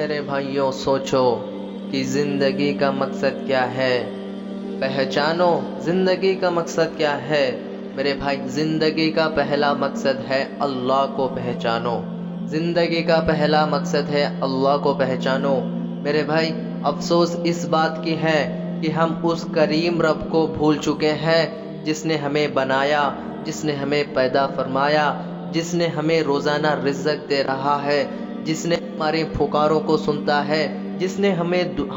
میرے بھائیوں سوچو کہ زندگی کا مقصد کیا ہے، پہچانو زندگی کا مقصد کیا ہے۔ میرے بھائی زندگی کا پہلا مقصد ہے اللہ کو پہچانو، زندگی کا پہلا مقصد ہے اللہ کو پہچانو۔ میرے بھائی افسوس اس بات کی ہے کہ ہم اس کریم رب کو بھول چکے ہیں جس نے ہمیں بنایا، جس نے ہمیں پیدا فرمایا، جس نے ہمیں روزانہ رزق دے رہا ہے، جس نے ہمارے پکاروں کو سنتا ہے، جس نے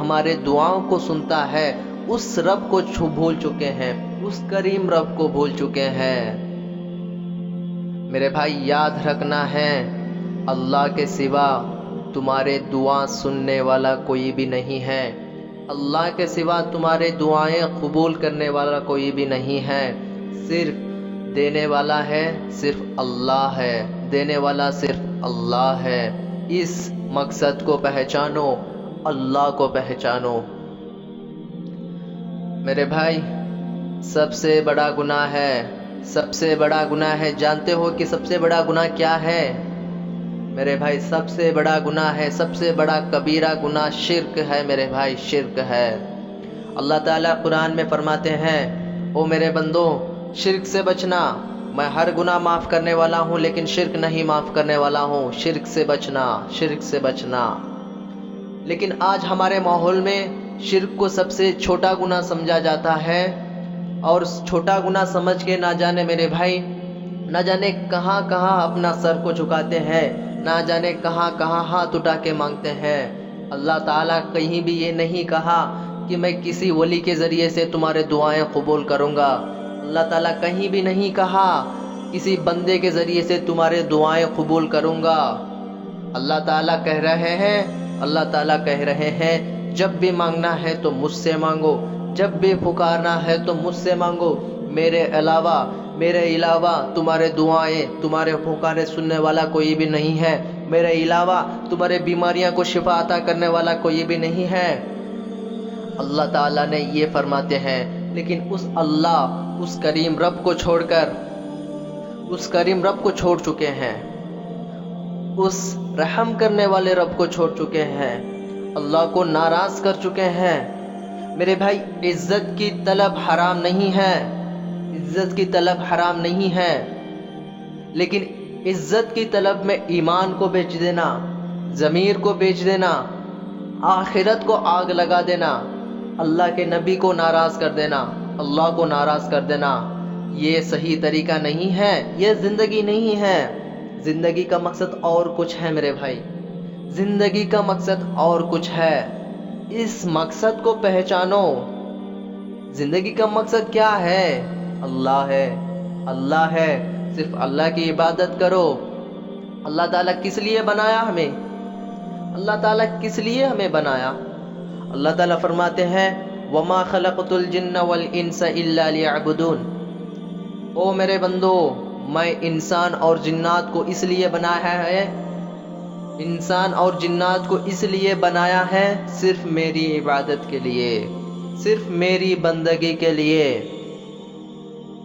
ہمارے دعاؤں کو سنتا ہے۔ اس رب کو بھول چکے ہیں، اس کریم رب کو بھول چکے ہیں۔ میرے بھائی یاد رکھنا ہے اللہ کے سوا تمہارے دعا سننے والا کوئی بھی نہیں ہے، اللہ کے سوا تمہارے دعائیں قبول کرنے والا کوئی بھی نہیں ہے۔ صرف دینے والا ہے، صرف اللہ ہے، دینے والا صرف اللہ ہے۔ اس مقصد کو پہچانو، اللہ کو پہچانو۔ میرے بھائی سب سے بڑا گناہ ہے، سب سے بڑا گناہ ہے، جانتے ہو کہ سب سے بڑا گناہ کیا ہے؟ میرے بھائی سب سے بڑا گناہ ہے، سب سے بڑا کبیرہ گناہ شرک ہے۔ میرے بھائی شرک ہے۔ اللہ تعالیٰ قرآن میں فرماتے ہیں او میرے بندو شرک سے بچنا، میں ہر گناہ معاف کرنے والا ہوں لیکن شرک نہیں معاف کرنے والا ہوں، شرک سے بچنا، شرک سے بچنا۔ لیکن آج ہمارے ماحول میں شرک کو سب سے چھوٹا گناہ سمجھا جاتا ہے، اور چھوٹا گناہ سمجھ کے نہ جانے میرے بھائی نہ جانے کہاں کہاں اپنا سر کو جھکاتے ہیں، نہ جانے کہاں کہاں ہاتھ اٹھا کے مانگتے ہیں۔ اللہ تعالیٰ کہیں بھی یہ نہیں کہا کہ میں کسی ولی کے ذریعے سے تمہارے دعائیں قبول کروں گا۔ اللہ تعالیٰ کہیں بھی نہیں کہا کسی بندے کے ذریعے سے تمہارے دعائیں قبول کروں گا۔ اللہ تعالیٰ کہہ رہے ہیں، اللہ تعالیٰ کہہ رہے ہیں جب بھی مانگنا ہے تو مجھ سے مانگو، جب بھی پکارنا ہے تو مجھ سے مانگو، میرے علاوہ تمہارے دعائیں، تمہارے پکارے سننے والا کوئی بھی نہیں ہے، میرے علاوہ تمہارے بیماریاں کو شفا عطا کرنے والا کوئی بھی نہیں ہے۔ اللہ تعالیٰ نے یہ فرماتے ہیں، لیکن اس اللہ، اس کریم رب کو چھوڑ کر، اس کریم رب کو چھوڑ چکے ہیں، اس رحم کرنے والے رب کو چھوڑ چکے ہیں، اللہ کو ناراض کر چکے ہیں۔ میرے بھائی عزت کی طلب حرام نہیں ہے، عزت کی طلب حرام نہیں ہے، لیکن عزت کی طلب میں ایمان کو بیچ دینا، ضمیر کو بیچ دینا، آخرت کو آگ لگا دینا، اللہ کے نبی کو ناراض کر دینا، اللہ کو ناراض کر دینا، یہ صحیح طریقہ نہیں ہے، یہ زندگی نہیں ہے۔ زندگی کا مقصد اور کچھ ہے میرے بھائی، زندگی کا مقصد اور کچھ ہے۔ اس مقصد کو پہچانو۔ زندگی کا مقصد کیا ہے؟ اللہ ہے، اللہ ہے، صرف اللہ کی عبادت کرو۔ اللہ تعالیٰ کس لیے بنایا ہمیں؟ اللہ تعالیٰ کس لیے ہمیں بنایا؟ اللہ تعالیٰ فرماتے ہیں وَمَا خَلَقْتُ الْجِنَّ وَالْإِنسَ إِلَّا لِيَعْبُدُونَ۔ او میرے بندو میں انسان اور جنات کو اس لیے بنایا ہے، انسان اور جنات کو اس لیے بنایا ہے صرف میری عبادت کے لیے، صرف میری بندگی کے لیے۔